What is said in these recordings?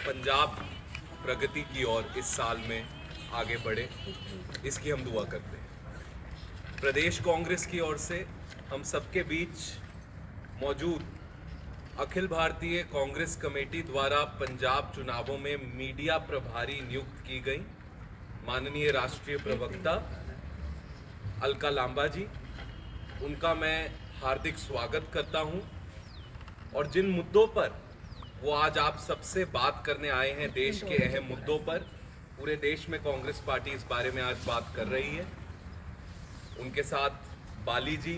पंजाब प्रगति की ओर इस साल में आगे बढ़े, इसकी हम दुआ करते हैं। प्रदेश कांग्रेस की ओर से हम सबके बीच मौजूद अखिल भारतीय कांग्रेस कमेटी द्वारा पंजाब चुनावों में मीडिया प्रभारी नियुक्त की गई माननीय राष्ट्रीय प्रवक्ता अलका लांबा जी, उनका मैं हार्दिक स्वागत करता हूं। और जिन मुद्दों पर वो आज आप सबसे बात करने आए हैं, देश के अहम मुद्दों पर, पूरे देश में कांग्रेस पार्टी इस बारे में आज बात कर रही है। उनके साथ बाली जी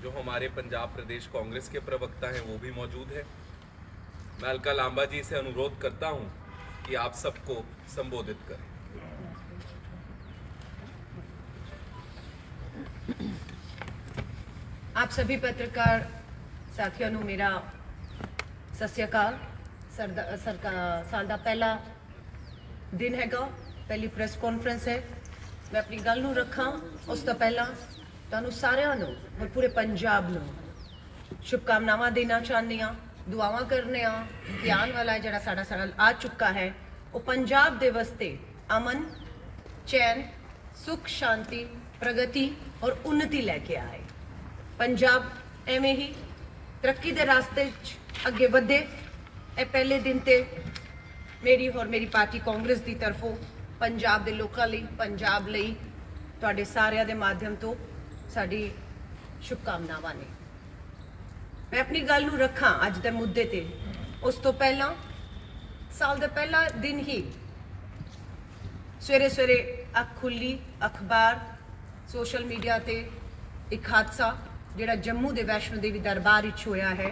जो हमारे पंजाब प्रदेश कांग्रेस के प्रवक्ता हैं, वो भी मौजूद है। मैं अलका लांबा जी से अनुरोध करता हूं कि आप सबको संबोधित करें। आप सभी पत्रकार साथियों ਨੂੰ मेरा सत श्री अकाल। साल ਦਾ पहला दिन हैगा, पहली प्रेस कॉन्फ्रेंस है। मैं अपनी गल ਨੂੰ ਰੱਖਾਂ ਉਸ ਤੋਂ ਪਹਿਲਾਂ ਤੁਹਾਨੂੰ ਸਾਰਿਆਂ ਨੂੰ और पूरे पंजाब ਨੂੰ शुभकामनावां देना चाहती हाँ, दुआवां करने कि आने वाला जिहड़ा साडा साल आ चुका है वो पंजाब दे वास्ते अमन, चैन, सुख, शांति, प्रगति और उन्नति लैके आए। पंजाब एवें ही तरक्की के रास्ते अगे बढ़े। ये पहले दिन ते मेरी और मेरी पार्टी कांग्रेस की तरफों पंजाब के लोगों लई, पंजाब लई तुहाडे सारिਆਂ के माध्यम तो साडी शुभकामनावां ने। मैं अपनी गल नूं रखां अज दे मुद्दे ते। उस तो पहला साल का पहला दिन ही सवेरे सवेरे अख खुली, अखबार, सोशल मीडिया ते एक हादसा जिहड़ा जम्मू दे वैष्णो देवी दरबार विच होया है,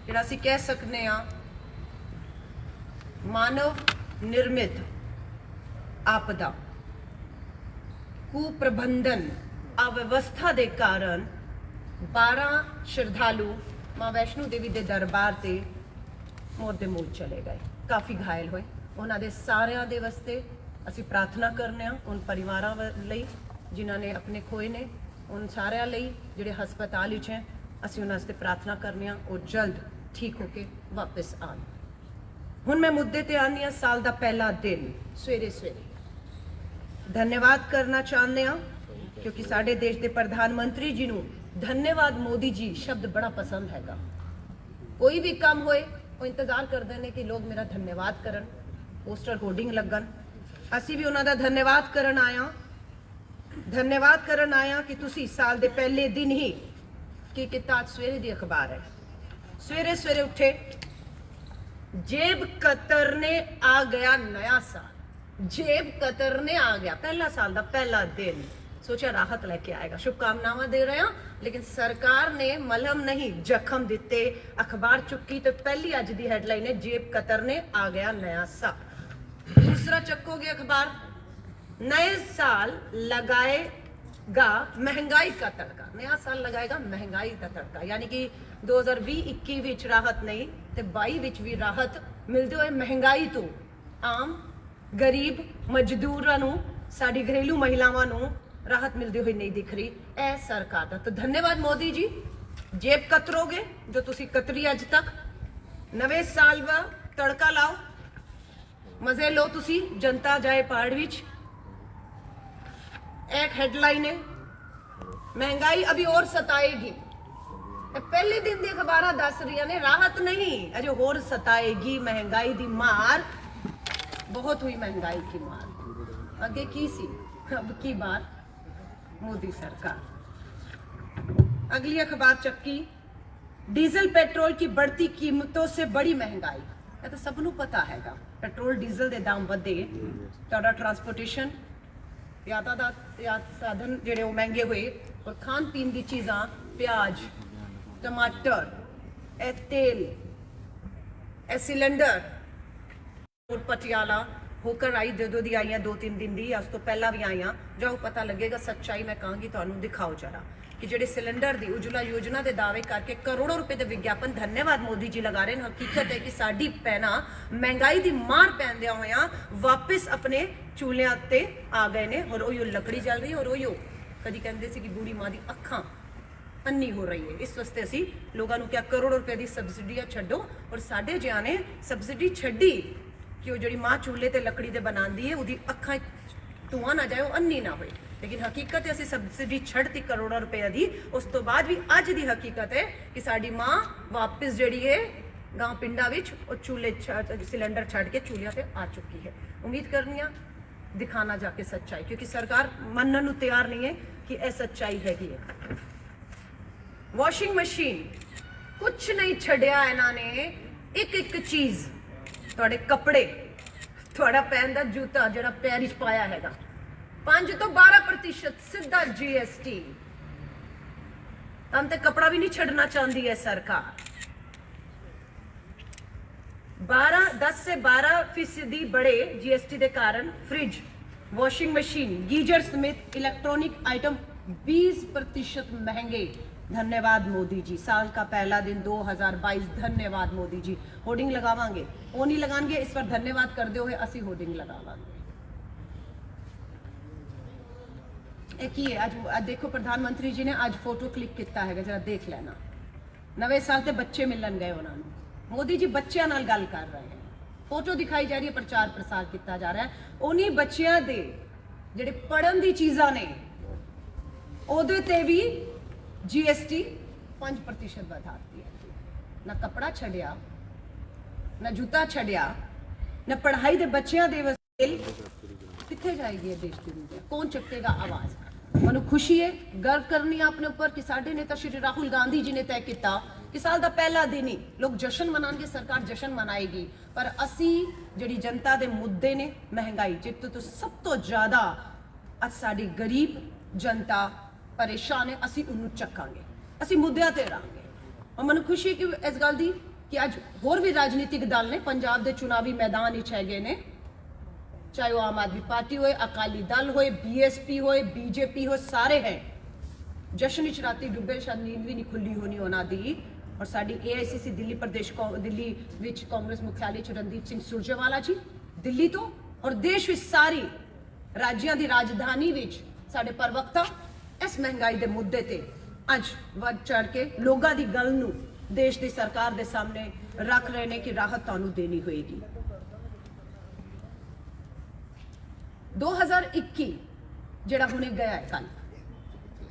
जिहड़ा असीं कह सकते हाँ मानव निर्मित आपदा, कुप्रबंधन, अव्यवस्था के कारण 12 श्रद्धालु माँ वैष्णो देवी के दरबार से मौत के मूल चले गए, काफ़ी घायल हुए। उन्होंने सारिਆਂ ਦੇ वास्ते ਅਸੀਂ प्रार्थना करने उन परिवारों ਲਈ जिन्हों ने अपने खोए ने, उन सारिਆਂ ਲਈ ਜਿਹੜੇ हस्पताल विच हैं, ਅਸੀਂ उन्होंने वास्ते प्रार्थना करने और जल्द ठीक होके वापस आन। हुण मैं मुद्दे ते आनी हाँ। साल का पहला दिन सवेरे सवेरे धन्यवाद करना चाहते हैं क्योंकि साडे देश के प्रधानमंत्री जी नूं धन्यवाद मोदी जी शब्द बड़ा पसंद हैगा। कोई भी काम होए वो इंतजार करते हैं कि लोग मेरा धन्यवाद करन, पोस्टर होर्डिंग लगन। असी भी उन्हों का धन्यवाद करन आया कि तुसी साल के पहले दिन ही की किता। आज सवेरे दी अखबार है, सवेरे सवेरे उठे, जेब कतरने आ गया नया साल। जेब कतरने आ गया, पहला साल का पहला दिन। सोचा राहत लेके आएगा, शुभकामनावां दे रहे हैं, लेकिन सरकार ने मलहम नहीं जख्म दिते। अखबार चुकी तो पहली अज की हैडलाइन है जेब कतरने आ गया नया साल। दूसरा चक्कोगे अखबार, नए साल लगाएगा महंगाई का तड़का। नया साल लगाएगा महंगाई का तड़का, यानी कि 2020-21 विच राहत नहीं तो 22 विच भी राहत मिलते हुए महंगाई तो आम गरीब मजदूरों नूं, साडी घरेलू महिलावां नूं राहत मिलती हुई नहीं दिख रही। ए सरकार का तो धन्यवाद मोदी जी। जेब कतरोगे जो तुसी कतरी अज तक, नवे साल वा तड़का लाओ, मजे लो तुसी, जनता जाए पहाड़ विच। एक हेडलाइन है, महंगाई अभी और सताएगी। पहले दिन दी अखबारां दस रही ने राहत नहीं, अजे होर सताएगी महंगाई दी मार। बहुत हुई महंगाई की मार, आगे की सी, अब की बार मोदी सरकार। अगली अखबार चक्की, डीजल पेट्रोल की बढ़ती कीमतों से बड़ी महंगाई। ये तो सबनों पता हैगा, पेट्रोल डीजल के दाम बढ़े, तुहाडा ट्रांसपोर्टेशन यातायात साधन जिहड़े वो महंगे हुए, और खान पीन की चीज़ां, प्याज, टमाटर, ए तेल, ए सिलेंडर। और पटियाला होकर आई, जो दी आई हैं 2-3 दिन दी, उस तो पहला भी आई हाँ। जो पता लगेगा सच्चाई मैं कहूँगी तुहानूं दिखाओ जरा कि जेडे सिलेंडर दी उज्जवला योजना के दावे करके करोड़ों रुपए के विज्ञापन धन्यवाद मोदी जी लगा रहे हैं। हकीकत है कि साडी भैणां महंगाई की मार पैंदियां होया वापस अपने चूल्हिਆਂ ते आ गए ने, और उहियो लकड़ी जल रही, और उहियो कदी कहंदे सी कि बूढ़ी माँ दी अखां अन्नी हो रही है। इस वास्ते असी लोगों को क्या करोड़ों रुपए की सबसिडियां छड्डो और साढ़े जिया ने सबसिडी छड्डी कि वो जी माँ चूल्हे ते लकड़ी ते बनाती है उसकी अखा धुआं ना जाए, वो अन्नी ना होए। लेकिन हकीकत है असी सबसिडी छड्डती करोड़ों रुपए की, उस तो बाद भी अज की हकीकत है कि साडी माँ वापस जी है गांव पिंडा विच और चूल्हे सिलेंडर छड़ के चूल्हिया ते आ चुकी है। उम्मीद करनी दिखाना जाके सच्चाई, क्योंकि सरकार मनने नूं तैयार नहीं है कि यह सच्चाई हैगी है। वॉशिंग मशीन कुछ नहीं छड्या इन्होंने, एक एक चीज थोड़े कपड़े, थोड़ा पैन दा जूता जिहड़ा पैर च पाया हैगा 5 तो 12% सीधा GST। हम तो कपड़ा भी नहीं छड़ना चाहती है सरकार। 10 से 12% बढ़े GST के कारण फ्रिज, वॉशिंग मशीन, गीजर समेत इलेक्ट्रॉनिक आइटम 20% महंगे। धन्यवाद मोदी जी। साल का पहला दिन 2022। धन्यवाद मोदी जी। होर्डिंग लगावांगे, वो नहीं लगाएंगे, इस पर धन्यवाद करते हुए असी होर्डिंग लगावांगे। एक ही है आज देखो प्रधानमंत्री जी ने आज फोटो क्लिक किया है, जरा देख लेना। नवे साल ते बच्चे मिलन गए उन्होंने, मोदी जी बच्चों नाल गल कर रहे हैं, फोटो दिखाई जा रही है, प्रचार प्रसार किया जा रहा है। उन्हीं बच्चों दे जिहड़े पढ़न दी चीज़ां ने ओदे ते भी GST 5% बढ़ाती है। ना कपड़ा छड्या, ना जूता छड्या, ना पढ़ाई दे बच्चों दे वसील किथे जाएगी देश की नीतियां, कौन चुकेगा आवाज। मनु खुशी है, गर्व करनी है अपने ऊपर कि साडे नेता श्री राहुल गांधी जी ने तय किया कि साल का पहला दिन ही लोग जश्न मनाएंगे, सरकार जश्न मनाएगी, पर असी जिहड़ी जनता दे मुद्दे ने, महंगाई जित तो सब तो ज्यादा अज साडी गरीब जनता परेशान है, असी उन्नू चकांगे, असी मुद्दों ते रहांगे। और मैनूं खुशी है कि इस गल दी कि अज होर भी राजनीतिक दल ने पंजाब के चुनावी मैदान विच हैगे ने, चाहे वो आम आदमी पार्टी होए, अकाली दल होए, BSP होए, BJP हो, सारे हैं। जश्न विच राती डुबे, शायद नींद भी नहीं खुली होनी उन्हां दी। और साडी AICC दिल्ली प्रदेश दिल्ली विच कांग्रेस मुख्यालय च रणदीप सिंह सुरजेवाला जी दिल्ली तो, और देश विच सारी राज्यों की राजधानी विच साडे प्रवक्ता इस महंगाई के मुद्दे ते अज वध चढ़ के लोगों की गल नूं देश की सरकार के सामने रख रहे हैं कि राहत तुहानूं देनी होएगी। 2021 जिहड़ा हुणे गया है कल,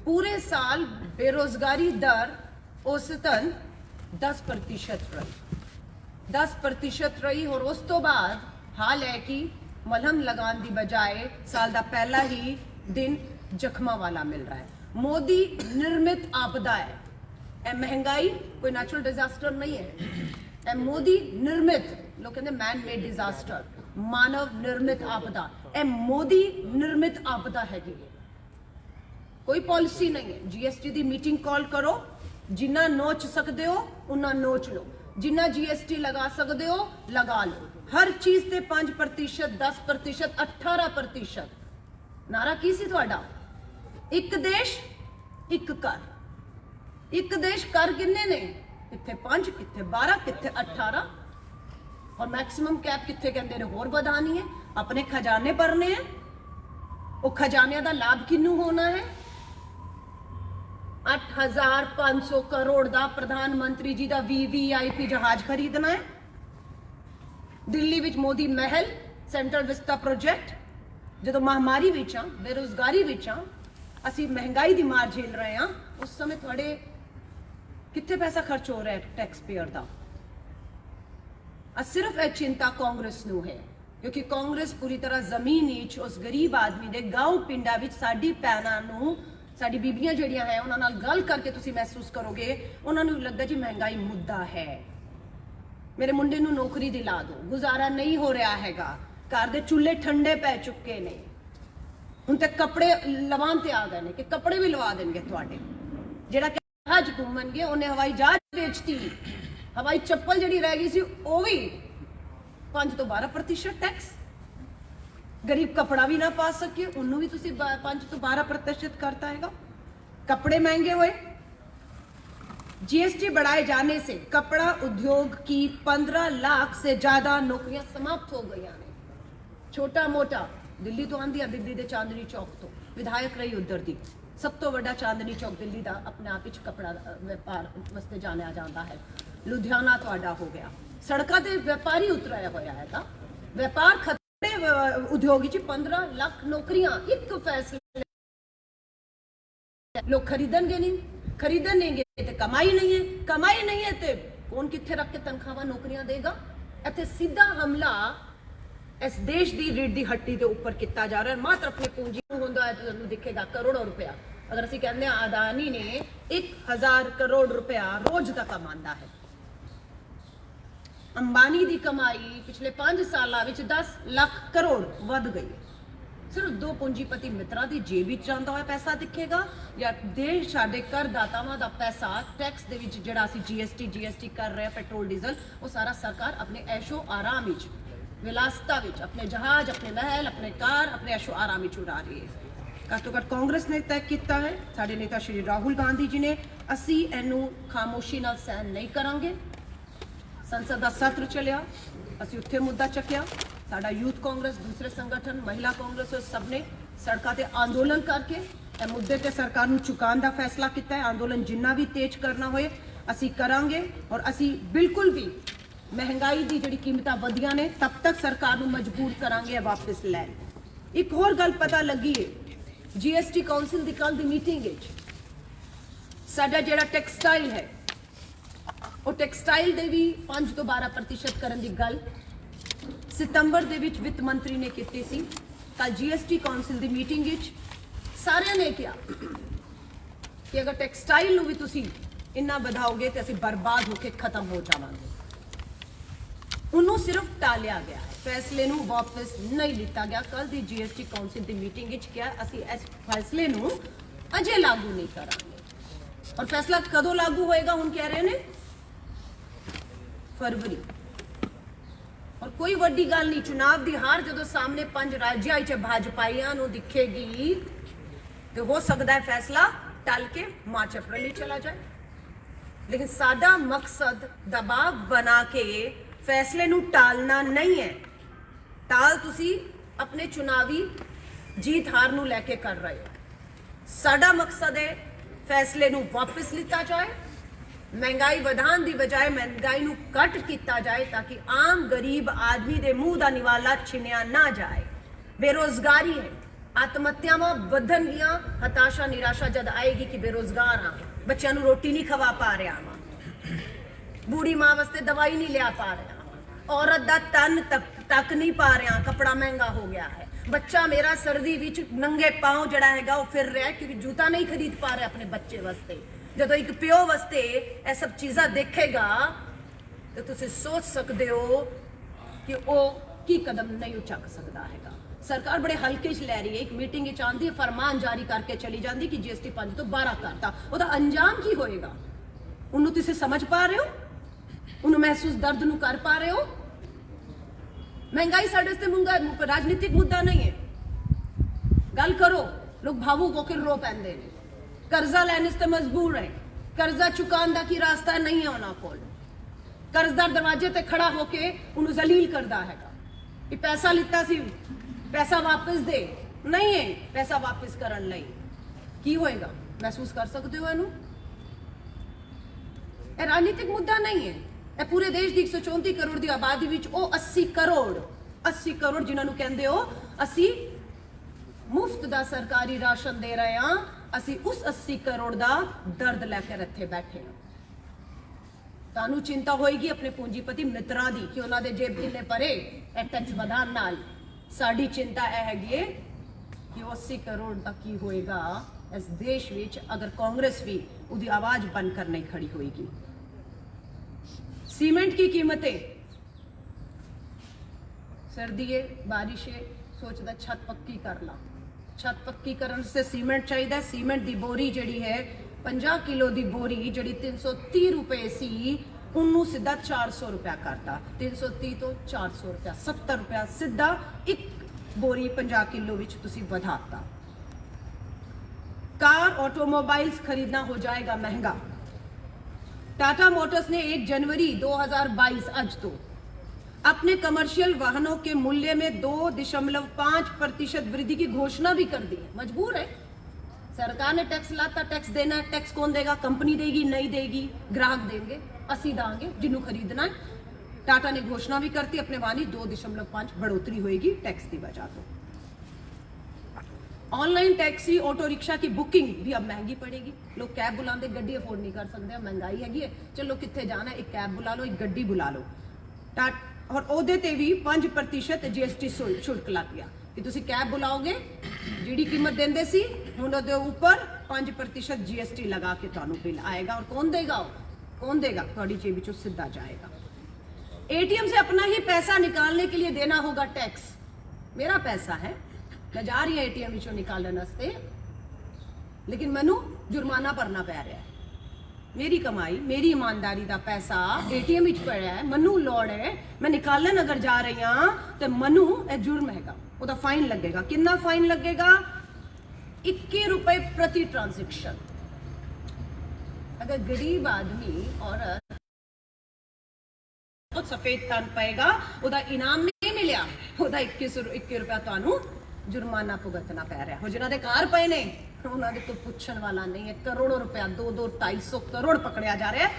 पूरे साल बेरोजगारी दर औसतन 10% रही, 10% रही। और उस तो बाद हाल है कि मलहम लगाने की बजाय साल का पहला ही दिन जख्मा वाला मिल रहा है। मोदी निर्मित आपदा है, ए महंगाई कोई नेचुरल डिजास्टर नहीं है, ए मोदी निर्मित, लोग कहते मैन मेड डिजास्टर, मानव निर्मित आपदा, ए मोदी निर्मित आपदा हैगी। कोई पॉलिसी नहीं है। GST की मीटिंग कॉल करो, जिन्ना नोच सकते हो उन्ना नोच लो, जिन्ना GST लगा सकते हो लगा लो। हर चीज ते 5%, 10%, 18%। नारा की सी तुहाडा? एक देश एक कर। एक देश कर किन्ने ने? किथे 5, किथे 12, किथे 18, और मैक्सिमम कैप किथे कहते हैं होर बढ़ानी है, अपने खजाने भरने हैं। वो खजाने का लाभ किनू होना है? 8,500 करोड़ का प्रधानमंत्री जी का VVIP जहाज खरीदना है। दिल्ली विच मोदी महल, सेंट्रल विस्टा प्रोजेक्ट, जो महामारी विच आ, बेरोजगारी विच आ, असी महंगाई की मार झेल रहे हैं, उस समय थोड़े कितने पैसा खर्च हो रहा है टैक्स पेयर का। सिर्फ यह चिंता कांग्रेस नूं है, क्योंकि कांग्रेस पूरी तरह जमीन नीच उस गरीब आदमी दे गांव पिंडा विच साडी भैणां नूं, साडी बीबियां जिहड़ियां है उन्हां नाल गल करके तुसीं महसूस करोगे उन्हां नूं लगदा जी महंगाई मुद्दा है। मेरे मुंडे नूं नौकरी दिला दो, गुजारा नहीं हो रहा हैगा, घर दे चूल्हे ठंडे पै चुके ने, हुण ते कपड़े लवान ते आ गए ने कि कपड़े भी लवा देंगे तुहाडे। जिहड़ा जहाज घूमणगे उन्हें हवाई जहाज बेचती, हवाई चप्पल जिहड़ी रह गई सी वो भी 5 तो 12% टैक्स। गरीब कपड़ा भी ना पा सके उन्होंने भी तुसी 5 तो 12% करता हैगा। कपड़े महंगे हुए, GST बढ़ाए जाने से कपड़ा उद्योग की 15 लाख से ज्यादा नौकरियां समाप्त हो गई ने। छोटा मोटा दिल्ली तो आंदी है, दिल्ली के चांदनी चौक तो विधायक रही उधर दी, ਸਭ ਤੋਂ ਵੱਡਾ ਚਾਂਦਨੀ ਚੌਕ ਦਿੱਲੀ ਦਾ ਆਪਣੇ ਆਪ ਵਿੱਚ ਕੱਪੜਾ ਵਪਾਰ ਵਾਸਤੇ ਜਾਣਿਆ ਜਾਂਦਾ ਹੈ। ਲੁਧਿਆਣਾ ਤੁਹਾਡਾ ਹੋ ਗਿਆ। ਸੜਕਾਂ ਤੇ ਵਪਾਰੀ ਉਤਰਿਆ ਹੋਇਆ ਹੈਗਾ। ਵਪਾਰ ਖਤਰੇ ਉਦਯੋਗ ਵਿੱਚ 15 ਲੱਖ ਨੌਕਰੀਆਂ ਇੱਕ ਫੈਸਲੇ ਲੋਕ ਖਰੀਦਣਗੇ ਤੇ ਕਮਾਈ ਨਹੀਂ ਹੈ ਤੇ ਕੌਣ ਕਿੱਥੇ ਰੱਖ ਕੇ ਤਨਖਾਹਾਂ ਨੌਕਰੀਆਂ ਦੇਗਾ। ਇੱਥੇ ਸਿੱਧਾ ਹਮਲਾ ਇਸ ਦੇਸ਼ ਦੀ ਰੀੜ ਦੀ ਹੱਡੀ ਦੇ ਉੱਪਰ ਕੀਤਾ ਜਾ ਰਿਹਾ ਹੈ। ਮਾਤਰ ਆਪਣੀ ਪੂੰਜੀ ਨੂੰ ਹੁੰਦਾ ਹੈ ਤਾਂ ਤੁਹਾਨੂੰ ਦਿਖੇਗਾ ਕਰੋੜਾਂ ਰੁਪਇਆ। ਅਗਰ ਅਸੀਂ ਕਹਿੰਦੇ ਹਾਂ ਅਦਾਨੀ ਨੇ 1000 ਕਰੋੜ ਰੁਪਇਆ ਰੋਜ਼ ਦਾ ਕਮਾਉਂਦਾ ਹੈ। ਅੰਬਾਨੀ ਦੀ ਕਮਾਈ ਪਿਛਲੇ 5 ਸਾਲਾਂ ਵਿੱਚ 10 ਲੱਖ ਕਰੋੜ ਵੱਧ ਗਈ ਹੈ। ਸਿਰਫ ਦੋ ਪੂੰਜੀਪਤੀ ਮਿੱਤਰਾਂ ਦੀ ਜੇਬ ਵਿੱਚ ਜਾਂਦਾ ਹੋਇਆ ਪੈਸਾ ਦਿਖੇਗਾ ਜਾਂ ਦੇਸ਼ ਸਾਡੇ ਕਰਦਾਤਾਵਾਂ ਦਾ ਪੈਸਾ ਟੈਕਸ ਦੇ ਵਿੱਚ ਜਿਹੜਾ ਅਸੀਂ ਜੀਐਸਟੀ ਕਰ ਰਹੇ ਹਾਂ ਪੈਟਰੋਲ ਡੀਜ਼ਲ, ਉਹ ਸਾਰਾ ਸਰਕਾਰ ਆਪਣੇ ਐਸ਼ੋ ਆਰਾਮ ਵਿੱਚ ਵਿਲਾਸਤਾ ਵਿੱਚ ਆਪਣੇ ਜਹਾਜ਼ ਆਪਣੇ ਮਹਿਲ ਆਪਣੇ ਕਾਰ ਆਪਣੇ ਐਸ਼ੋ ਆਰਾਮ ਵਿੱਚ ਉਡਾ ਰਹੀ ਹੈ। ਘੱਟ ਤੋਂ ਘੱਟ ਕਾਂਗਰਸ ਨੇ ਤੈਅ ਕੀਤਾ ਹੈ, ਸਾਡੇ ਨੇਤਾ ਸ਼੍ਰੀ ਰਾਹੁਲ ਗਾਂਧੀ ਜੀ ਨੇ, ਅਸੀਂ ਇਹਨੂੰ ਖਾਮੋਸ਼ੀ ਨਾਲ ਸਹਿਣ ਨਹੀਂ ਕਰਾਂਗੇ। ਸੰਸਦ ਦਾ ਸਤਰ ਚੱਲਿਆ, ਅਸੀਂ ਉੱਥੇ ਮੁੱਦਾ ਚੱਕਿਆ। ਸਾਡਾ ਯੂਥ ਕਾਂਗਰਸ, ਦੂਸਰੇ ਸੰਗਠਨ, ਮਹਿਲਾ ਕਾਂਗਰਸ ਸਭ ਨੇ ਸੜਕਾਂ ਤੇ ਅੰਦੋਲਨ ਕਰਕੇ ਇਹ ਮੁੱਦੇ ਤੇ ਸਰਕਾਰ ਨੂੰ ਚੁਕਾਉਣ ਦਾ ਫੈਸਲਾ ਕੀਤਾ ਹੈ। ਅੰਦੋਲਨ ਜਿੰਨਾ ਵੀ ਤੇਜ਼ ਕਰਨਾ ਹੋਏ ਅਸੀਂ ਕਰਾਂਗੇ ਔਰ ਅਸੀਂ ਬਿਲਕੁਲ ਵੀ ਮਹਿੰਗਾਈ ਦੀ ਜਿਹੜੀ ਕੀਮਤਾਂ ਵਧੀਆਂ ਨੇ ਤਬ ਤੱਕ ਸਰਕਾਰ ਨੂੰ ਮਜਬੂਰ ਕਰਾਂਗੇ ਵਾਪਸ ਲੈਣ। ਇੱਕ ਹੋਰ ਗੱਲ ਪਤਾ ਲੱਗੀ ਹੈ, ਜੀਐਸਟੀ ਕਾਉਂਸਲ ਦੀ ਕੱਲ ਦੀ ਮੀਟਿੰਗ ਵਿੱਚ ਸਾਡਾ ਜਿਹੜਾ ਟੈਕਸਟਾਈਲ ਹੈ ਉਹ ਟੈਕਸਟਾਈਲ ਦੇ ਵੀ 5 ਤੋਂ 12% ਕਰਨ ਦੀ ਗੱਲ ਸਤੰਬਰ ਦੇ ਵਿੱਚ ਵਿੱਤ ਮੰਤਰੀ ਨੇ ਕੀਤੀ ਸੀ। ਕੱਲ ਜੀਐਸਟੀ ਕਾਉਂਸਲ ਦੀ ਮੀਟਿੰਗ ਵਿੱਚ ਸਾਰਿਆਂ ਨੇ ਕਿਹਾ ਕਿ ਅਗਰ ਟੈਕਸਟਾਈਲ ਨੂੰ ਵੀ ਤੁਸੀਂ ਇੰਨਾ ਵਧਾਓਗੇ ਤੇ ਅਸੀਂ ਬਰਬਾਦ ਹੋ ਕੇ ਖਤਮ ਹੋ ਜਾਵਾਂਗੇ। ਉਹਨੂੰ ਸਿਰਫ ਟਾਲਿਆ ਗਿਆ, ਫੈਸਲੇ ਨੂੰ ਵਾਪਸ ਨਹੀਂ ਲਿੱਤਾ ਗਿਆ। ਕੱਲ ਦੀ ਜੀਐਸਟੀ ਕਾਉਂਸਲ ਦੀ ਮੀਟਿੰਗ ਵਿੱਚ ਕਿਹਾ ਅਸੀਂ ਇਸ ਫੈਸਲੇ ਨੂੰ ਅਜੇ ਲਾਗੂ ਨਹੀਂ ਕਰਾਂਗੇ। ਔਰ ਫੈਸਲਾ ਕਦੋਂ ਲਾਗੂ ਹੋਏਗਾ ਹੁਣ ਕਹਿ ਰਹੇ ਨੇ ਫਰਵਰੀ। ਔਰ ਕੋਈ ਵੱਡੀ ਗੱਲ ਨਹੀਂ, ਚੁਣਾਵ ਦੀ ਹਾਰ ਜਦੋਂ ਸਾਹਮਣੇ 5 ਰਾਜਾਂ 'ਚ ਭਾਜਪਾਈਆਂ ਨੂੰ ਦਿਖੇਗੀ ਤੇ ਹੋ ਸਕਦਾ ਹੈ ਫੈਸਲਾ ਟਲ ਕੇ ਮਾਰਚ ਅਪ੍ਰੈਲ ਹੀ ਚਲਾ ਜਾਏ। ਲੇਕਿਨ ਸਾਡਾ ਮਕਸਦ ਦਬਾਅ ਬਣਾ ਕੇ ਫੈਸਲੇ ਨੂੰ ਟਾਲਣਾ ਨਹੀਂ ਹੈ। ਟਾਲ ਤੁਸੀਂ ਆਪਣੇ ਚੁਣਾਵੀ ਜੀਤ ਹਾਰ ਨੂੰ ਲੈ ਕੇ ਕਰ ਰਹੇ ਹੋ। ਸਾਡਾ ਮਕਸਦ ਹੈ ਫੈਸਲੇ ਨੂੰ ਵਾਪਸ ਲਿੱਤਾ ਜਾਏ, ਮਹਿੰਗਾਈ ਵਧਾਉਣ ਦੀ ਬਜਾਏ ਮਹਿੰਗਾਈ ਨੂੰ ਘੱਟ ਕੀਤਾ ਜਾਏ ਤਾਂ ਕਿ ਆਮ ਗਰੀਬ ਆਦਮੀ ਦੇ ਮੂੰਹ ਦਾ ਨਿਵਾਲਾ ਛਿਨਿਆ ਨਾ ਜਾਏ। ਬੇਰੋਜ਼ਗਾਰੀ ਹੈ, ਆਤਮਹੱਤਿਆਵਾਂ ਵਧਣਗੀਆਂ, ਹਤਾਸ਼ਾ ਨਿਰਾਸ਼ਾ ਜਦ ਆਏਗੀ ਕਿ ਬੇਰੋਜ਼ਗਾਰ ਹਾਂ, ਬੱਚਿਆਂ ਨੂੰ ਰੋਟੀ ਨਹੀਂ ਖਵਾ ਪਾ ਰਿਹਾ ਹਾਂ, ਬੂढ़ी माँ वास्ते दवाई नहीं लिया पा रहा, औरत दा तन तक नहीं पा रहा, कपड़ा महंगा हो गया है, बच्चा मेरा सर्दी विच नंगे पाँव जड़ा हैगा वो फिर रहा है क्योंकि जूता नहीं खरीद पा रहा अपने बच्चे वास्ते। जब एक प्यो वास्ते ये सब चीज़ा देखेगा तो तुसी सोच सकते हो कि वो की कदम नहीं उचक सकता हैगा। सरकार बड़े हल्के च लै रही है, एक मीटिंग च आंदी है, फरमान जारी करके चली जाती कि GST 5 तो 12 करता, ਉਹਦਾ अंजाम की होएगा? ਉਹਨੂੰ ਤੁਸੀਂ ਸਮਝ ਪਾ ਰਹੇ ਹੋ? ਉਹਨੂੰ ਮਹਿਸੂਸ ਦਰਦ ਨੂੰ ਕਰ ਪਾ ਰਹੇ ਹੋ? ਮਹਿੰਗਾਈ ਸਾਡੇ ਤੇ ਰਾਜਨੀਤਿਕ ਮੁੱਦਾ ਨਹੀਂ ਹੈ। ਗੱਲ ਕਰੋ, ਲੋਕ ਭਾਵੁਕ ਹੋ ਕੇ ਰੋ ਪੈਂਦੇ ਨੇ, ਕਰਜ਼ਾ ਲੈਣ ਤੇ ਮਜਬੂਰ ਹੈ, ਕਰਜ਼ਾ ਚੁਕਾਉਣ ਦਾ ਕੀ ਰਾਸਤਾ ਨਹੀਂ ਹੈ ਉਹਨਾਂ ਕੋਲ। ਕਰਜ਼ਦਾਰ ਦਰਵਾਜ਼ੇ ਤੇ ਖੜਾ ਹੋ ਕੇ ਉਹਨੂੰ ਜ਼ਲੀਲ ਕਰਦਾ ਹੈਗਾ ਕਿ ਪੈਸਾ ਲਿੱਤਾ ਸੀ, ਪੈਸਾ ਵਾਪਸ ਦੇ। ਨਹੀਂ ਹੈ ਪੈਸਾ ਵਾਪਸ ਕਰਨ ਲਈ ਕੀ ਹੋਏਗਾ, ਮਹਿਸੂਸ ਕਰ ਸਕਦੇ ਹੋ ਇਹਨੂੰ? ਇਹ ਰਾਜਨੀਤਿਕ ਮੁੱਦਾ ਨਹੀਂ ਹੈ। ਇਹ ਪੂਰੇ ਦੇਸ਼ ਦੀ 134 ਕਰੋੜ ਦੀ ਆਬਾਦੀ ਵਿੱਚ ਉਹ 80 ਕਰੋੜ ਜਿਨ੍ਹਾਂ ਨੂੰ ਕਹਿੰਦੇ ਹੋ ਅਸੀਂ ਮੁਫਤ ਦਾ ਸਰਕਾਰੀ ਰਾਸ਼ਨ ਦੇ ਰਹੇ ਹਾਂ, ਅਸੀਂ ਉਸ 80 ਕਰੋੜ ਦਾ ਦਰਦ ਲੈ ਕੇ ਇੱਥੇ ਬੈਠੇ ਹਾਂ। ਤੁਹਾਨੂੰ ਚਿੰਤਾ ਹੋਏਗੀ ਆਪਣੇ ਪੂੰਜੀਪਤੀ ਮਿੱਤਰਾਂ ਦੀ ਕਿ ਉਹਨਾਂ ਦੇ ਜੇਬ ਕਿੰਨੇ ਭਰੇ ਇਹ ਟੈਕਸ ਵਧਾਉਣ ਨਾਲ। ਸਾਡੀ ਚਿੰਤਾ ਇਹ ਹੈਗੀ ਹੈ ਕਿ 80 ਕਰੋੜ ਦਾ ਕੀ ਹੋਏਗਾ ਇਸ ਦੇਸ਼ ਵਿੱਚ ਅਗਰ ਕਾਂਗਰਸ ਵੀ ਉਹਦੀ ਆਵਾਜ਼ ਬਣ ਕਰ ਨਹੀਂ ਖੜੀ ਹੋਏਗੀ। सीमेंट की कीमतें, सर्दी है बारिश है, सोचता छत पक्की कर ला, छत पक्की करने से सीमेंट चाहिए। सीमेंट की बोरी जड़ी है 50 किलो की बोरी जड़ी 330 रुपए सी उन्नू सीधा 400 रुपया करता, 330 तो 400 रुपया 70 रुपया सीधा एक बोरी 50 किलो विच तुसी बढ़ाता। कार ऑटोमोबाइल्स खरीदना हो जाएगा महंगा। टाटा मोटर्स ने 1 जनवरी 2022 आज तो अपने कमर्शियल वाहनों के मूल्य में 2.5% वृद्धि की घोषणा भी कर दी है। मजबूर है, सरकार ने टैक्स लाता, टैक्स देना है, टैक्स कौन देगा? कंपनी देगी, नहीं देगी, ग्राहक देंगे, ਅਸੀਂ ਦਾਂਗੇ ਜਿਹਨੂੰ ਖਰੀਦਣਾ ਹੈ। टाटा ने घोषणा भी करती अपने वाणी 2.5 बढ़ोतरी होगी टैक्स की वजह तो। ऑनलाइन टैक्सी ऑटो रिक्शा की बुकिंग भी अब महंगी पड़ेगी। लोग कैब बुलाते, गड्डी अफोर्ड नहीं कर सकते, महंगाई हैगी है, चलो कितने जाना, एक कैब बुला लो, एक गड्डी बुला लो। और ਉਹਦੇ ਤੇ ਵੀ 5% GST शुल्क लग गया कि ਤੁਸੀਂ कैब बुलाओगे, ਜਿਹੜੀ कीमत देंदे सी ਹੁਣ ਉਹਦੇ ਉੱਪਰ 5% GST लगा के ਤੁਹਾਨੂੰ बिल आएगा। और कौन देगा? कौन देगा? ਤੁਹਾਡੀ जेब ਵਿੱਚੋਂ ਸਿੱਧਾ जाएगा। एटीएम से अपना ही पैसा निकालने के लिए देना होगा टैक्स। मेरा पैसा है, मैं जा रही हूं एटीएम ਵਿੱਚੋਂ निकालने वास्ते, लेकिन मैनू जुर्माना भरना पै रहा है। मेरी कमाई, मेरी ईमानदारी का पैसा एटीएम ਵਿੱਚ पड़ा है, मैनू लोड़ है, मैं निकालन अगर जा रही हाँ तो मैनू जुर्म हैगा, ਉਹਦਾ फाइन लगेगा। कितना फाइन लगेगा? 21 रुपए प्रति ट्रांजेक्शन। अगर गरीब आदमी औरत सफेद तन पाएगा, ਉਹਦਾ ਇਨਾਮ नहीं मिलिया, ਉਹਦਾ 21 रुपया ਤੁਹਾਨੂੰ जुर्माना भुगतना पै रहा है। जिन्होंने कार पे ने उन्होंने कोई पूछण वाला नहीं है। करोड़ों रुपया, 2-2-250 करोड़ पकड़िया जा रहा है,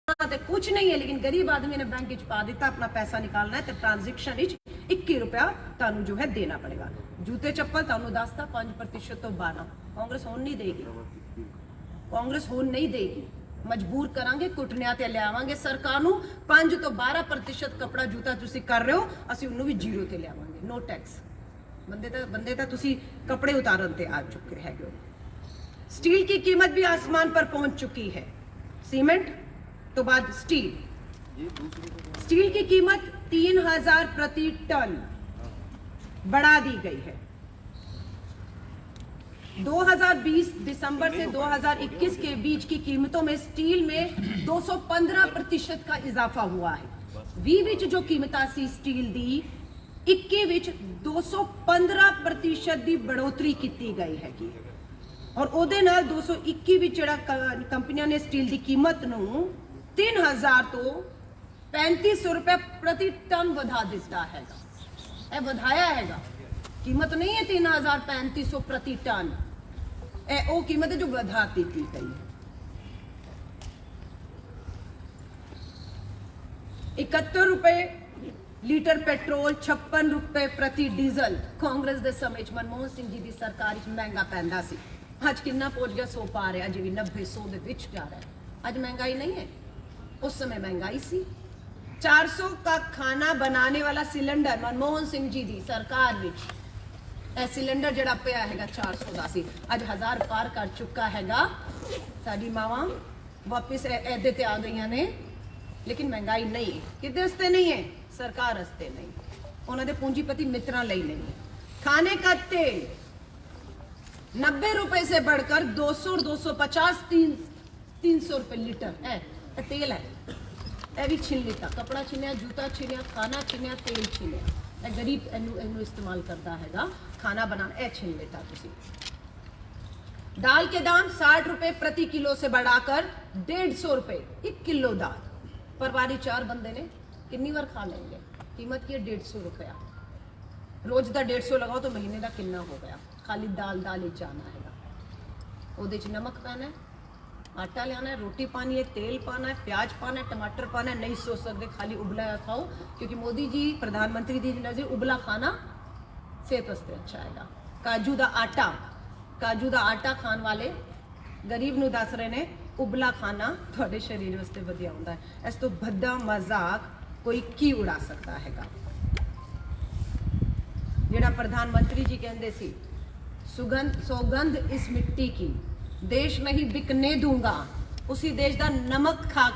उन्होंने कुछ नहीं है। लेकिन गरीब आदमी ने बैंक पा दिता, अपना पैसा निकालना है तो ट्रांजेक्शन 21 रुपया ਤੁਹਾਨੂੰ जो है देना पड़ेगा। जूते चप्पल ਤੁਹਾਨੂੰ दसता 5% तो 12। कांग्रेस होन नहीं देगी, कांग्रेस होन नहीं देगी। मजबूर करांगे, कुटनिया ते लियावांगे सरकार ਨੂੰ। 5 ਤੋਂ 12% कपड़ा जूता ਤੁਸੀਂ कर रहे हो, ਅਸੀਂ ਉਹਨੂੰ ਵੀ 0 ਤੇ ਲਿਆਵਾਂਗੇ। No tax. ਬੰਦੇ ਤਾਂ ਤੁਸੀਂ कपड़े उतारन ते आ चुके हैं। स्टील की कीमत भी आसमान पर पहुंच चुकी है। सीमेंट तो बाद स्टील की कीमत 3000 प्रति टन बढ़ा दी गई है। 2020 दिसंबर से 2021 के बीच की कीमतों में स्टील में 215% का इजाफा हुआ है। 20 विच जो कीमत सी स्टील दी, 21 विच 215% दी बढ़ोतरी की गई है। और ਉਹਦੇ ਨਾਲ 221 ਵਿੱਚ ਜਿਹੜਾ ਕੰਪਨੀਆਂ ਨੇ ਸਟੀਲ ਦੀ ਕੀਮਤ ਨੂੰ 3000 ਤੋਂ 3500 रुपए प्रति टन ਵਧਾ ਦਿੱਤਾ ਹੈਗਾ। ਇਹ ਵਧਾਇਆ ਹੈਗਾ, कीमत नहीं है 3000-3500 प्रति टन। वो कीमत है जो बढ़ा दी गई है। 71 रुपए लीटर पेट्रोल, 56 रुपए प्रति डीजल। कांग्रेस के समय मनमोहन सिंह जी की सरकार महंगा पैंदा सी। अज कितना पहुंच गया? 100 पा रहा, जी 90-100 दे विच जा रहा है। अज महंगाई नहीं है, उस समय महंगाई सी। 400 का खाना बनाने वाला सिलेंडर मनमोहन सिंह जी की सरकार विच सिलेंडर जड़ा पिया है 400 का सी, अज 1000 पार कर चुका हैगा। साडी मावां वापिस ऐदे ते आ गई ने। लेकिन महंगाई नहीं है, किदे हस्ते नहीं है? सरकार हस्ते नहीं, उन्होंने पूंजीपति मित्रां लई नहीं है। खाने का तेल 90 रुपए से बढ़कर 200 और 250 300 रुपए लीटर है। तेल है, यह भी छीन लिता, कपड़ा छीनिया, जूता छीनिया, खाना छीनिया, तेल छीनिया। गरीब इनू इस्तेमाल करता हैगा, खाना बनाना ए छीन लेता। तुसी दाल के दाम 60 रुपए प्रति किलो से बढ़ाकर 150 रुपए 1 किलो दाल। परिवारी 4 बंदे ने कितनी बार खा लेंगे? कीमत की है 150 रुपया। रोज का 150 लगाओ तो महीने का कितना हो गया? खाली दाल ही जाना है। ਉਹਦੇ ਚ नमक पाना है, आटा लियाना है, रोटी पानी है, तेल पाना है, प्याज पाना है, टमाटर पाना है। नहीं सोच सकते खाली उबला खाओ, क्योंकि मोदी जी प्रधानमंत्री जी नजर उबला खाना सेहत वास्ते अच्छा हैगा। काजू का आटा खाने वाले गरीब नूं दस रहे ने उबला खाना थोड़े शरीर वास्ते वधिया हुंदा है। इस तो भद्दा मजाक कोई की उड़ा सकता हैगा। जिहड़ा प्रधानमंत्री जी कहंदे सी, सौगंध इस मिट्टी की देश नहीं बिकने दूंगा। उसी देश का नमक खा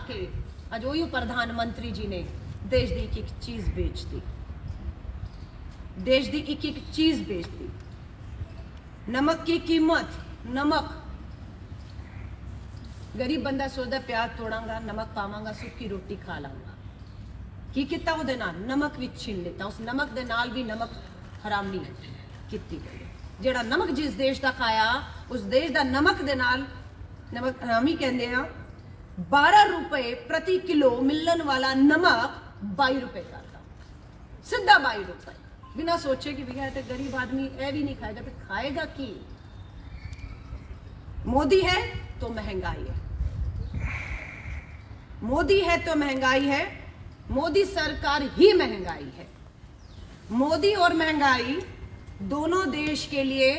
के आज वही प्रधानमंत्री जी ने देश की एक चीज बेच दी। देश की एक चीज बेच दी। नमक की कीमत, नमक गरीब बंदा सोचता प्याज तोड़ांगा, नमक पावांगा, सुखी रोटी खा लांगा। की किता ਉਹਦੇ ਨਾਲ? नमक भी छीन लेता। उस नमक दे नाल भी नमक हरामी ਕੀਤੀ ਗਈ। ਜਿਹੜਾ ਨਮਕ ਜਿਸ ਦੇਸ਼ ਦਾ ਖਾਇਆ, ਉਸ ਦੇਸ਼ ਦਾ ਨਮਕ ਦੇ ਨਾਲ ਨਮਕ ਹਰਾਮੀ ਕਹਿੰਦੇ ਆ। 12 रुपए प्रति किलो मिलन वाला नमक 22 रुपए करता, सीधा 22 रुपए। बिना सोचे कि भैया तो गरीब आदमी ये भी नहीं खाएगा, तो खाएगा की? मोदी है तो महंगाई है, मोदी है तो महंगाई है, मोदी सरकार ही महंगाई है। मोदी और महंगाई दोनों देश के लिए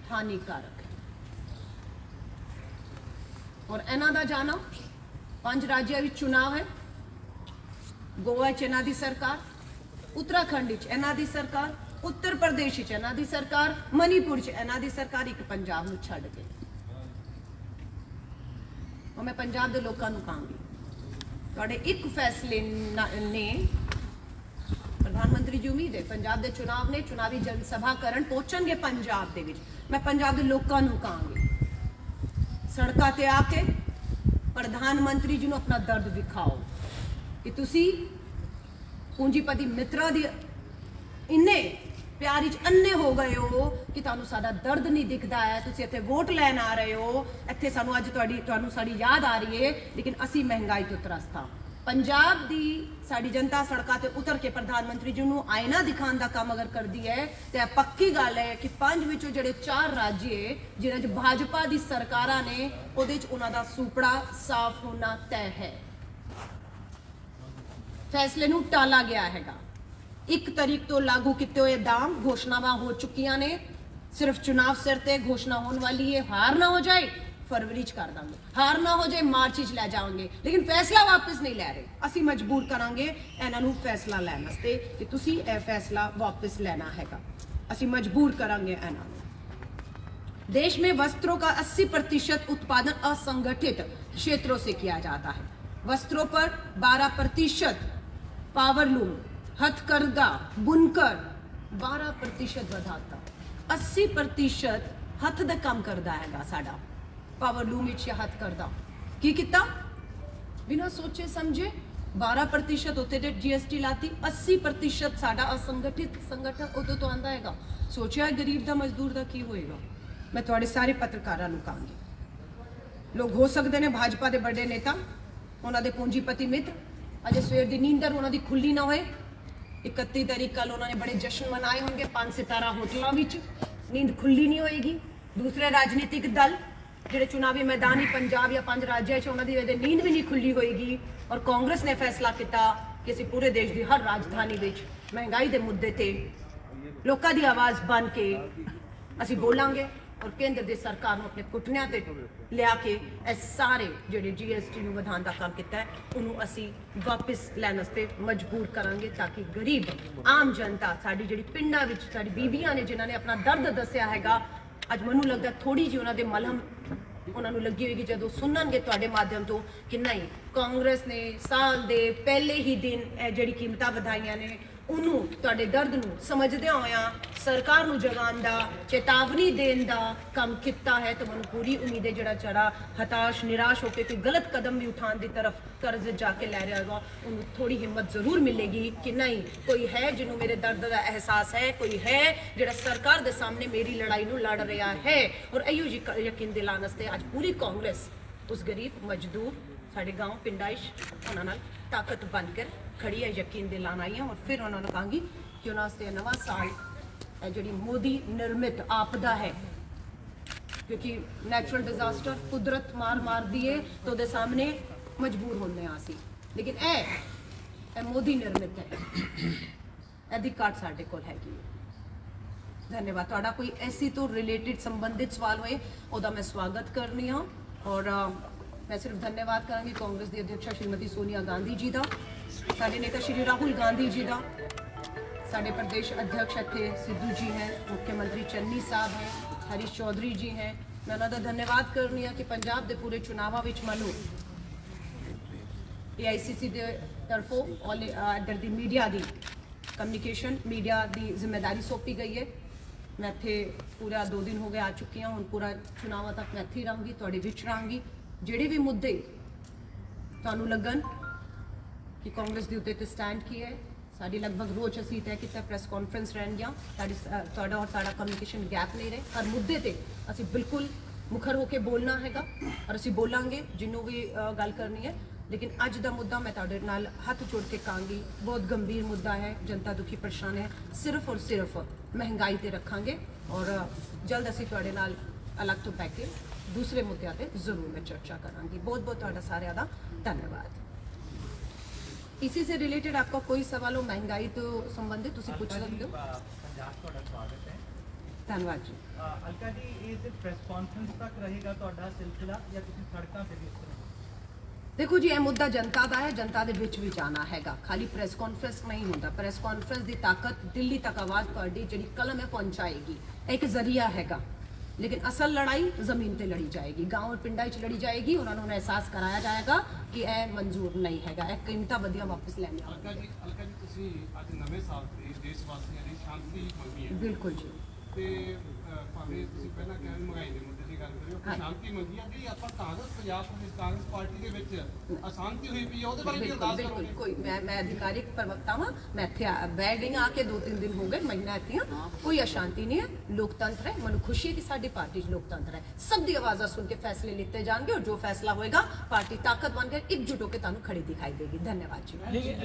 हानिकारक है। और एना दा जाना 5 राज्य विच चुनाव है। गोवा च एना दी सरकार, उत्तराखंड च एना दी सरकार, उत्तर प्रदेश च एना दी सरकार, मणिपुर च एना दी सरकार, एक पंजाब नूं छड्ड के। और मैं पंजाब दे लोकां नूं कहांगी, तुहाडे एक फैसले ने प्रधानमंत्री जी उम्मीद है पंजाब दे चुनाव ने चुनावी जनसभा करन पहुंचणगे पंजाब दे विच। मैं पंजाब दे लोकां नूं कहांगी, सड़कां ते आके प्रधानमंत्री जी नूं अपना दर्द दिखाओ कि तुसी पूंजीपति मित्रा दी इन्ने प्यार च अन्ने हो गए हो कि तुहानूं साडा दर्द नहीं दिखदा है। तुसी इत्थे वोट लैण आ रहे हो, इत्थे सानूं अज तुहानूं साडी याद आ रही है, लेकिन असी महंगाई तो त्रस्त हां। पंजाब दी साडी जनता सड़कां ते उतर के प्रधानमंत्री जी नूं आईना दिखाण दा काम अगर करदी है ते पक्की गल है कि 5 विचों जिहड़े 4 राज्य जिन्हां च भाजपा दी सरकारां ने ਉਹਦੇ ਚ ਉਹਨਾਂ ਦਾ ਸੁਪੜਾ ਸਾਫ਼ ਹੋਣਾ ਤੈਅ ਹੈ। फैसले ਨੂੰ टाला गया हैगा। 1 तारीख तो लागू किए हुए दाम घोषणावां हो चुकियां ने, सिर्फ चुनाव सिर ते घोषणा होने वाली है। हार ना हो जाए फरवरी च कर देंगे, हार ना हो जाए मार्च च लै जाओगे, लेकिन फैसला वापस नहीं लै रहे। असी मजबूर करांगे इन्हां नूं फैसला लैण वास्ते कि तुसी यह फैसला वापस लेना हैगा। असी मजबूर करांगे इन्हां नूं। देश में वस्त्रों का 80% उत्पादन असंगठित क्षेत्रों से किया जाता है। वस्त्रों पर 12% पावरलूम, हथकरघा, बुनकर 12% ਵਧਾਤਾ। 80% हथ ਦਾ ਕੰਮ ਕਰਦਾ ਹੈਗਾ ਸਾਡਾ ਪਾਵਰਲੂਮ ਵਿੱਚ ਜਾਂ ਹਥਕਰਘਾ। ਕੀ ਕੀਤਾ? ਬਿਨਾਂ ਸੋਚੇ ਸਮਝੇ 12% ਉੱਤੇ ਤੇ GST ਲਾਤੀ, 80% ਸਾਡਾ ਅਸੰਗਠਿਤ ਸੰਗਠਨ ਉਦੋਂ ਤੋਂ ਆਂਦਾ ਹੈਗਾ। ਸੋਚਿਆ ਗਰੀਬ ਦਾ ਮਜ਼ਦੂਰ ਦਾ ਕੀ ਹੋਏਗਾ? ਮੈਂ ਤੁਹਾਡੇ ਸਾਰੇ ਪੱਤਰਕਾਰਾਂ ਨੂੰ ਕਹਾਂਗੀ, ਲੋਕ ਹੋ ਸਕਦੇ ਨੇ ਭਾਜਪਾ ਦੇ ਵੱਡੇ ਨੇਤਾ, ਉਹਨਾਂ ਦੇ ਪੂੰਜੀਪਤੀ ਮਿੱਤਰ अजे सवेर की नींदर उन्होंने खुली ना होए। 31 तारीख कल उन्होंने बड़े जश्न मनाए होंगे 5 सितारा होटलों में, नींद खुली नहीं होएगी। दूसरे राजनीतिक दल जो चुनावी मैदानी पंजाब या 5 राज्य उन्होंने नींद भी नहीं खुली होएगी। और कांग्रेस ने फैसला किया कि असीं पूरे देश की हर राजधानी में महंगाई के मुद्दे ते लोगों की आवाज़ बन के असीं बोलांगे और केंद्र की सरकार को अपने घुटनियां ते लिया के इस सारे जिहड़े GST नूं वधाउण दा काम कीता है उन्होंने असी वापस लैण वास्ते मजबूर करांगे, ताकि गरीब आम जनता साडी जिहड़ी पिंडां विच साडी बीबियां ने जिन्हां ने अपना दर्द दस्सिया हैगा, अज मैनूं लगदा थोड़ी जी उन्हां दे मलहम उन्होंने लगी होगी जदों सुनणगे तुहाडे माध्यम तो कि नहीं कांग्रेस ने साल दे पहले ही दिन जिहड़ी कीमतां वधाईआं ने ਉਹਨੂੰ ਤੁਹਾਡੇ ਦਰਦ ਨੂੰ ਸਮਝਦਿਆਂ ਹੋਇਆਂ ਸਰਕਾਰ ਨੂੰ ਜਗਾਉਣ ਦਾ ਚੇਤਾਵਨੀ ਦੇਣ ਦਾ ਕੰਮ ਕੀਤਾ ਹੈ। ਤਾਂ ਮੈਨੂੰ ਪੂਰੀ ਉਮੀਦ ਹੈ ਜਿਹੜਾ ਚੜਾ ਹਤਾਸ਼ ਨਿਰਾਸ਼ ਹੋ ਕੇ ਕੋਈ ਗਲਤ ਕਦਮ ਵੀ ਉਠਾਉਣ ਦੀ ਤਰਫ ਕਰਜ਼ ਜਾ ਕੇ ਲੈ ਰਿਹਾ ਹੋਗਾ, ਉਹਨੂੰ ਥੋੜੀ ਹਿੰਮਤ ਜ਼ਰੂਰ ਮਿਲੇਗੀ ਕਿ ਨਹੀਂ ਕੋਈ ਹੈ ਜਿਹਨੂੰ ਮੇਰੇ ਦਰਦ ਦਾ ਅਹਿਸਾਸ ਹੈ, ਕੋਈ ਹੈ ਜਿਹੜਾ ਸਰਕਾਰ ਦੇ ਸਾਹਮਣੇ ਮੇਰੀ ਲੜਾਈ ਨੂੰ ਲੜ ਰਿਹਾ ਹੈ। ਔਰ ਇਹੋ ਜਿਹੀ ਯਕੀਨ ਦਿਲਾਉਣ ਵਾਸਤੇ ਅੱਜ ਪੂਰੀ ਕਾਂਗਰਸ ਉਸ ਗਰੀਬ ਮਜ਼ਦੂਰ ਸਾਡੇ गाँव ਪਿੰਡਾਂ ਉਹਨਾਂ ਨਾਲ ताकत बनकर खड़ी है, यकीन दिलाना आई है। और फिर उन्होंने कहांगी कि उन्होंने नवा साल जी मोदी निर्मित आपदा है, क्योंकि नैचुरल डिजास्टर कुदरत मार दी है तो दे सामने मजबूर होने आसी, लेकिन ए मोदी निर्मित है, एदी काट साडे कोल हैगी। धन्यवाद। तुहाडा कोई ऐसी तो रिलेटेड संबंधित सवाल होए ओदा मैं स्वागत करनी हाँ। और मैं सिर्फ धन्यवाद करांगी कांग्रेस की अध्यक्षा श्रीमती सोनिया गांधी जी का, साडे नेता श्री राहुल गांधी जी का, साडे प्रदेश अध्यक्ष इत्थे सिद्धू जी हैं, मुख्यमंत्री चन्नी साहब हैं, हरीश चौधरी जी हैं। मैं उन्होंने धन्यवाद करनी है कि पंजाब के पूरे चुनावों में मैनू AICC के तरफों और इधर की मीडिया की कम्युनिकेशन मीडिया की जिम्मेदारी सौंपी गई है। मैं इत्थे पूरा 2 दिन हो गए आ चुकी हूँ, हूँ पूरा चुनावों तक मैं इत्थे रहूँगी, तुहाडे विच रहांगी। ਜਿਹੜੇ ਵੀ ਮੁੱਦੇ ਤੁਹਾਨੂੰ ਲੱਗਣ ਕਿ ਕਾਂਗਰਸ ਦੇ ਉੱਤੇ ਸਟੈਂਡ ਕੀ ਹੈ, ਸਾਡੀ ਲਗਭਗ ਰੋਜ਼ ਅਸੀਂ ਤੈਅ ਕੀਤਾ ਪ੍ਰੈਸ ਕਾਨਫਰੰਸ ਰਹਿਣਗੀਆਂ, ਤੁਹਾਡਾ ਔਰ ਸਾਡਾ ਕਮਿਊਨੀਕੇਸ਼ਨ ਗੈਪ ਨਹੀਂ ਰਹੇ। ਹਰ ਮੁੱਦੇ ਤੇ ਅਸੀਂ ਬਿਲਕੁਲ ਮੁਖਰ ਹੋ ਕੇ ਬੋਲਣਾ ਹੈਗਾ ਔਰ ਅਸੀਂ ਬੋਲਾਂਗੇ ਜਿਹਨੂੰ ਵੀ ਗੱਲ ਕਰਨੀ ਹੈ। लेकिन अज का मुद्दा मैं तुहाडे नाल हथ जोड़ के कहांगी, बहुत गंभीर मुद्दा है, जनता दुखी परेशान है, सिर्फ और सिर्फ महंगाई ते रखांगे और जल्द असीं तुहाडे नाल अलग तो बैठे दूसरे मुद्दों पर जरूर मैं चर्चा करांगी। बहुत बहुत तुहाडा सारिਆਂ दा धन्यवाद। इसी से रिलेटेड आपका कोई सवाल हो महंगाई तो संबंधित तुसीं पूछ सकते हो। धन्यवाद जी। अलका जी, ये सिर्फ प्रेस कॉन्फ्रेंस तक रहेगा ਤੁਹਾਡਾ सिलसिला या ਤੁਸੀਂ ਸੜਕਾਂ ਤੇ ਵੀ ਇਸ ਤਰ੍ਹਾਂ? देखो जी, यह मुद्दा जनता का है, जनता दे विच भी जाना हैगा, खाली प्रेस कॉन्फ्रेंस नहीं होता। प्रेस कॉन्फ्रेंस की ताकत दिल्ली तक आवाज़ तुहाडी जिहड़ी कलम है पहुँचाएगी, एक जरिया हैगा, लेकिन असल लड़ाई जमीन ते लड़ी जाएगी, गाँव और पिंडां च लड़ी जाएगी। उन्होंने एहसास कराया जाएगा कि यह मंजूर नहीं हैगा, यह कीमतां वधिया वापस लैने अलका जी ਤੁਸੀਂ ਅੱਜ ਨਵੇਂ ਸਾਲ ਤੇ ਦੇਸ਼ ਵਾਸੀਆਂ ਦੀ ਸ਼ਾਂਤੀ ਮੰਗੀ ਹੈ। बिल्कुल जी। ਤੇ ਭਾਵੇਂ ਤੁਸੀਂ ਪਹਿਲਾਂ ਕਿਹਾ ਵੀ ਮਹਿੰਗਾਈ ਦੇ ਮੁੱਦੇ ਦੀ ਗੱਲ ਕਰਿਓ, ਪਰ ਸ਼ਾਂਤੀ ਮੰਗੀ ਹੈ ਕਿ ਆਪਾਂ ਪੰਜਾਬ ਪ੍ਰਦੇਸ਼ ਕਾਂਗਰਸ ਪਾਰਟੀ ਦੇ ਵਿੱਚ ਅਸ਼ਾਂਤੀ ਹੋਈ ਪਈ ਹੈ, ਉਹਦੇ ਬਾਰੇ ਵੀ बिल्कुल ਅਰਦਾਸ बिल्कुल ਕਰੋਗੇ? कोई मैं आधिकारिक प्रवक्ता हाँ, मैं इत्थे बैठ गई आके 2-3 दिन हो गए, महीना इत्थे हाँ, कोई अशांति नहीं है, लोकतंत्र है। मैं खुशी है कि साडी पार्टी च लोकतंत्र है, सब दी आवाज़ सुन के फैसले लिते जाएंगे और जो फैसला होएगा पार्टी ताकत बनकर एकजुट होकर तुहानू खड़ी दिखाई देगी। धन्यवाद जी।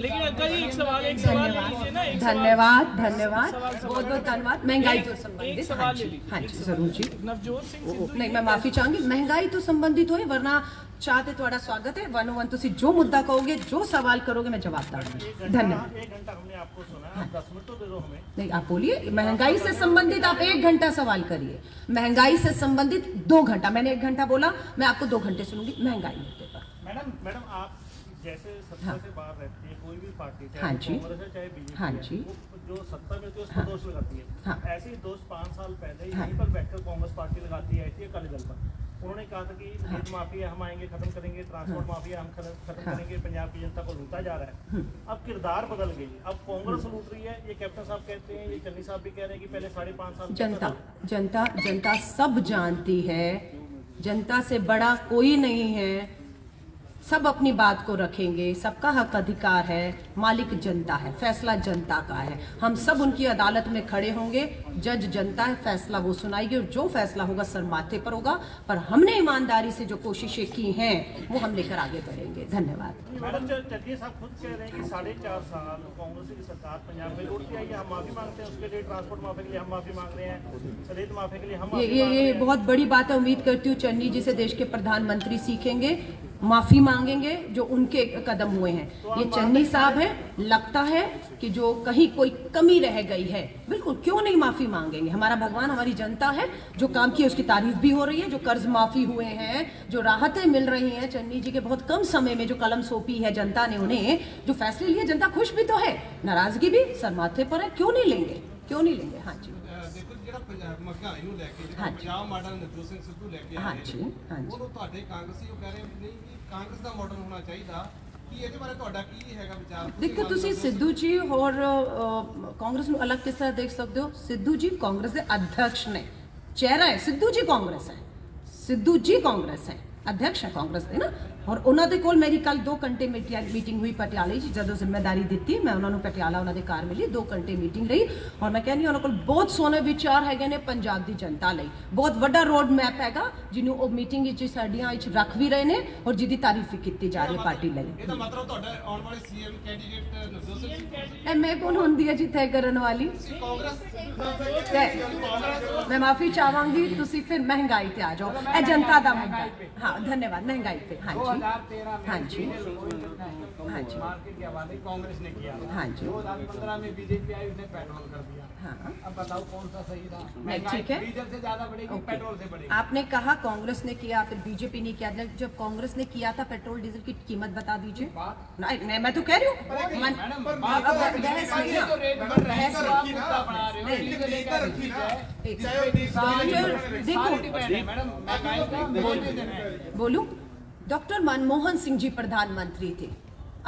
लेकिन अक्का जी एक सवाल ले लीजिए ना, एक धन्यवाद धन्यवाद, बहुत बहुत धन्यवाद। महंगाई तो संबंधित, सवाल हाँ ले जी, लीजिए, हाँ एक जी सवाल जरूर जी। नवजोत सिंह सिद्धू नहीं, मैं माफी चाहूंगी, महंगाई तो संबंधित होए, वरना चाहते ਤੁਹਾਡਾ स्वागत है। 101 तुसी जो मुद्दा कहोगे, जो सवाल करोगे, मैं जवाब दूंगी। धन्यवाद। 1 घंटा हमने आपको सुना, आप 10 मिनट तो दे दो हमें। नहीं, आप बोलिए, महंगाई से संबंधित आप 1 घंटा सवाल करिए, महंगाई से संबंधित 2 घंटा, मैंने 1 घंटा बोला, मैं आपको 2 घंटे सुनूंगी महंगाई मुद्दे पर। मैडम आप जैसे सत्ता हाँ। से बाहर रहती है कोई भी पार्टी, हाँ चाहे जी। कांग्रेस है चाहे बीजेपी हाँ है, जी। वो जो सत्ता में होती है उसको दोष लगाती है। हाँ। ऐसे ही दोष 5 साल पहले हाँ। यहीं पर बैठकर कांग्रेस पार्टी लगाती आई थी अकाली दल पर। उन्होंने कहा था कि नीट माफिया हम आएंगे खत्म करेंगे, ट्रांसपोर्ट माफिया हम खत्म हाँ। करेंगे, पंजाब की जनता को लूटा जा रहा है। अब किरदार बदल गई, अब कांग्रेस लूट रही है, ये कैप्टन साहब कहते हैं, ये चन्नी साहब भी कह रहे हैं कि पहले 5.5 साल जनता जनता जनता सब जानती है, जनता से बड़ा कोई नहीं है, सब अपनी बात को रखेंगे, सबका हक अधिकार है, मालिक जनता है, फैसला जनता का है। हम सब उनकी अदालत में खड़े होंगे, जज जनता है, फैसला वो सुनाएगी और जो फैसला होगा सर माथे पर होगा। पर हमने ईमानदारी से जो कोशिशें की हैं वो हम लेकर आगे बढ़ेंगे। धन्यवाद। मैडम चन्नी साहब खुद कह रहे हैं कि 4.5 साल कांग्रेस की सरकार पंजाब में लूटती आई है, हम माफी मांगते हैं उसके लिए, ट्रांसपोर्ट माफी के लिए हम माफी मांग रहे हैं, रेत माफी के लिए हम माफी मांग रहे ये हैं। बहुत बड़ी बात है। उम्मीद करती हूँ चन्नी जी से देश के प्रधानमंत्री सीखेंगे, माफी मांगेंगे जो उनके कदम हुए हैं। ये चन्नी साहब है, लगता है कि जो कहीं कोई कमी रह गई है, बिल्कुल क्यों नहीं माफी मांगेंगे। हमारा भगवान हमारी जनता है, जो काम की उसकी तारीफ भी हो रही है, जो कर्ज माफी हुए हैं, जो राहतें मिल रही हैं, चन्नी जी के बहुत कम समय में जो कलम सौंपी है जनता ने उन्हें, जो फैसले लिए, जनता खुश भी तो है, नाराजगी भी सर माथे पर है, क्यों नहीं लेंगे, क्यों नहीं लेंगे। हाँ जी ਦੇਖੋ ਜਿਹੜਾ ਪੰਜਾਬ ਮਹਿੰਗਾਈ ਨੂੰ ਲੈ ਕੇ ਜਿਹੜਾ ਹਾਂਜੀ। ਪੰਜਾਬ ਮਾਡਲ ਨਵਜੋਤ ਸਿੰਘ ਸਿੱਧੂ ਲੈ ਕੇ ਆਏ ਹਾਂਜੀ, ਨੇ, ਹਾਂਜੀ। ਉਹਨੂੰ ਤੁਹਾਡੇ ਕਾਂਗਰਸੀ ਉਹ ਕਹਿ ਰਹੇ ਵੀ ਨਹੀਂ ਜੀ ਕਾਂਗਰਸ ਦਾ ਮਾਡਲ ਹੋਣਾ ਚਾਹੀਦਾ, ਕੀ ਇਹਦੇ ਬਾਰੇ ਤੁਹਾਡਾ ਕੀ ਹੈਗਾ ਵਿਚਾਰ? देखो तुसी सिद्धू जी और कांग्रेस ਨੂੰ अलग किस तरह देख सकते हो। सिद्धू जी कांग्रेस के अध्यक्ष ने, चेहरा है सिद्धू जी कांग्रेस है, सिद्धू जी कांग्रेस है, अध्यक्ष है कांग्रेस के ना। और उन्होंने कोल मेरी कल 2 घंटे मीटिंग हुई पटियाले जो जिम्मेदारी दी, मैं उन्होंने पटियाला उन्होंने घर मिली, 2 घंटे मीटिंग रही और मैं कहनी उन्होंने कोल बहुत सोहने विचार है पंजाब की जनता लई, बहुत वड्डा रोड मैप हैगा जिन्होंने वो मीटिंग साडियां रख भी रहे हैं और जिसकी तारीफ भी की जा रही है पार्टी लई। ਇਹਦਾ ਮਤਲਬ ਤੁਹਾਡਾ ਆਉਣ ਵਾਲੇ ਸੀਐਮ ਕੈਂਡੀਡੇਟ ਨਵਜੋਤ ਸਿੰਘ ਸਿੱਧੂ ए मैं कौन होंदी है जी तय करने वाली। ਕਾਂਗਰਸ तय मैं माफी चाहवांगी, तुसी फिर महंगाई पे आ जाओ, ए जनता दा मुद्दा। हाँ धन्यवाद। महंगाई पे हाँ जी 2013 में हाँ जी हाँ जी मार्केट के हवाले कांग्रेस ने किया। हाँ जी 2015 में बीजेपी आई, उसने पेट्रोल कर दिया। हाँ। अब बताओ कौन सा सही था? नहीं, ठीक है। डीजल से ज्यादा बढ़ेगी, ओके। पेट्रोल से बढ़ेगी। आपने कहा कांग्रेस ने किया, फिर बीजेपी ने किया। जब कांग्रेस ने किया था पेट्रोल डीजल की कीमत बता दीजिए। नहीं, मैं तो कह रही हूँ मैडम अब बहस नहीं ये ना। तो रेट बढ़ रहे हैं, तो आप मुद्दा बना रहे हो। डीजल एक चीज है, सारी देखो डिपेंड है मैडम, महंगाई का बोलते हैं। बोलूं, डॉक्टर मनमोहन सिंह जी प्रधानमंत्री थे,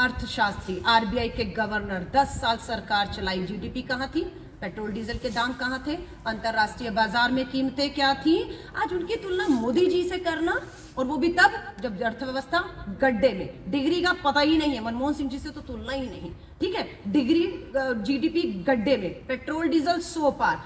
अर्थशास्त्री, आरबीआई के गवर्नर, 10 साल सरकार चलाई, जीडीपी कहाँ थी, पेट्रोल डीजल के दाम कहाँ थे, अंतरराष्ट्रीय बाजार में कीमतें क्या थी। आज उनकी तुलना मोदी जी से करना, और वो भी तब जब अर्थव्यवस्था गड्ढे में, डिग्री का पता ही नहीं है, मनमोहन सिंह जी से तो तुलना ही नहीं, ठीक है। डिग्री जीडीपी गड्ढे में, पेट्रोल डीजल 100 पार,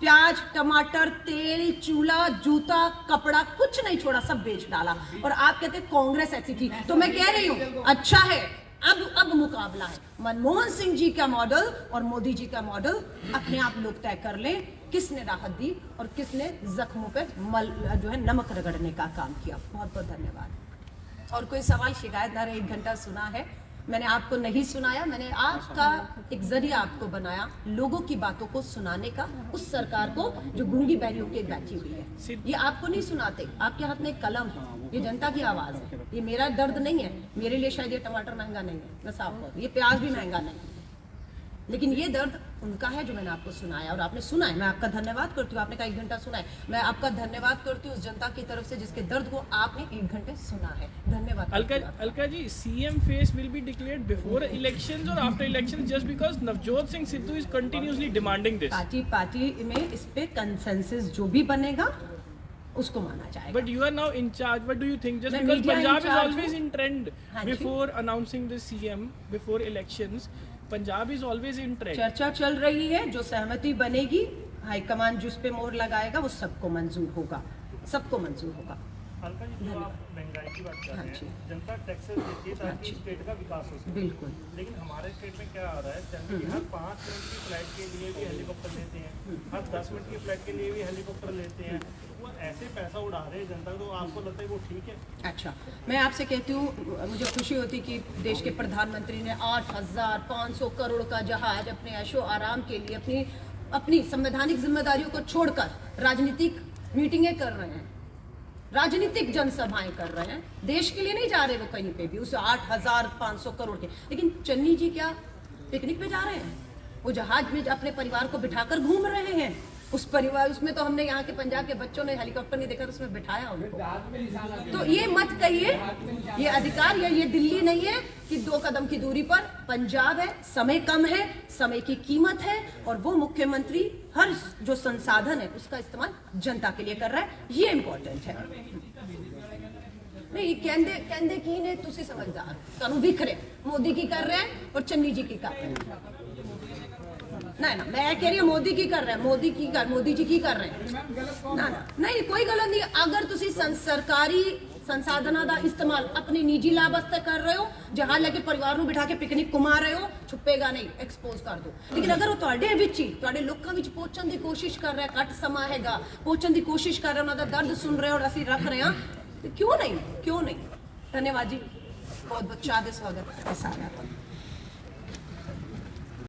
प्याज, टमाटर, तेल, चूल्हा, जूता, कपड़ा कुछ नहीं छोड़ा, सब बेच डाला। और आप कहते हैं कांग्रेस ऐसी थी। तो मैं कह रही हूँ अच्छा है, अब मुकाबला है। मनमोहन सिंह जी का मॉडल और मोदी जी का मॉडल अपने आप लोग तय कर लें, किसने राहत दी और किसने जख्मों पे जो है नमक रगड़ने का काम किया। बहुत बहुत धन्यवाद। और कोई सवाल शिकायत ना रहे, 1 घंटा सुना है मैंने, आपको नहीं सुनाया, मैंने आपका एक जरिया आपको बनाया लोगों की बातों को सुनाने का, उस सरकार को जो गूंगी बहरियों के बैठी हुई है। ये आपको नहीं सुनाते, आपके हाथ में एक कलम है, ये जनता की आवाज है, ये मेरा दर्द नहीं है। मेरे लिए शायद ये टमाटर महंगा नहीं है, मैं साफ कहूं, ये प्याज भी महंगा नहीं है, लेकिन ये दर्द उनका है जो मैंने आपको सुनाया और आपने सुना है। मैं आपका धन्यवाद करती हूँ, आपने कहा 1 घंटा सुना है, मैं आपका धन्यवाद करती हूँ उस जनता की तरफ से जिसके दर्द को आपने 1 घंटे सुना है। धन्यवाद। Alka ji, CM face will be declared before elections or after elections just because Navjot Singh Sidhu is continuously demanding this. Party में इस पे कंसेंसस जो भी बनेगा उसको माना जाएगा। But you are now in charge. What do you think? Just मैं because media Punjab in is charge always हूँ। in trend हाँ जी। before announcing the CM before elections, Punjab is always in trend. चर्चा चल रही है, जो सहमति बनेगी हाईकमान जिस पे मोहर लगाएगा वो सबको मंजूर होगा, सबको मंजूर होगा। अलका जी, जो आप महंगाई की बात कर हाँ रहे जी। हैं, जनता टैक्सेस देती है ताकि स्टेट का विकास हो सके। बिल्कुल। लेकिन हमारे स्टेट में क्या आ रहा है, जनता हर 5 मिनट की फ्लाइट के लिए भी हेलीकॉप्टर लेते हैं, हर 10 मिनट की फ्लाइट के लिए भी हेलीकॉप्टर लेते हैं। वो ऐसे पैसा उड़ा रहे हैं जनता को, तो आपको लगता है वो ठीक है? अच्छा, मैं आपसे कहती हूँ, मुझे खुशी होती कि देश के प्रधानमंत्री ने 8,500 करोड़ का जहाज अपने ऐशो आराम के लिए अपनी संवैधानिक जिम्मेदारियों को छोड़कर राजनीतिक मीटिंगें कर रहे हैं, राजनीतिक जनसभाएं कर रहे हैं, देश के लिए नहीं जा रहे वो कहीं पे भी, उस 8,500 करोड़ के। लेकिन चन्नी जी क्या पिकनिक पे जा रहे हैं? वो जहाज में अपने परिवार को बिठाकर घूम रहे हैं। उस परिवार, उसमें तो हमने यहाँ के पंजाब के बच्चों ने हेलीकॉप्टर नहीं देखा, तो उसमें बिठाया उनको। तो ये मत कहिए, ये अधिकार या ये दिल्ली नहीं है कि 2 कदम की दूरी पर पंजाब है, समय कम है, समय की कीमत है, और वो मुख्यमंत्री हर जो संसाधन है उसका इस्तेमाल जनता के लिए कर रहा है, ये इंपॉर्टेंट है। नहीं कहते की ने तुसी समझदार कानू बिखरे मोदी की कर रहे हैं और चन्नी जी की कर रहे हैं। ना मैं कह रही हूँ मोदी की कर रहे हैं, मोदी जी की कर रहे हैं ना, नहीं कोई गलत नहीं। अगर तुसी सरकारी संसाधनों का इस्तेमाल अपने निजी लाभ वास्ते कर रहे हो, जहाज लेके परिवार ਨੂੰ बिठा के पिकनिक घुमा रहे हो, छुपेगा नहीं, एक्सपोज कर दो। लेकिन अगर वो ਤੁਹਾਡੇ ਵਿੱਚ ਹੀ ਤੁਹਾਡੇ ਲੋਕਾਂ ਵਿੱਚ ਪਹੁੰਚਣ ਦੀ ਕੋਸ਼ਿਸ਼ ਕਰ ਰਿਹਾ, ਘੱਟ ਸਮਾਂ ਹੈਗਾ, ਪਹੁੰਚਣ ਦੀ ਕੋਸ਼ਿਸ਼ ਕਰ ਰਿਹਾ, ਉਹਨਾਂ ਦਾ ਦਰਦ ਸੁਣ ਰਹੇ और ਅਸੀਂ ਰੱਖ ਰਹੇ ਹਾਂ, क्यों नहीं। धन्यवाद जी, बहुत बहुत स्वागत है सारा।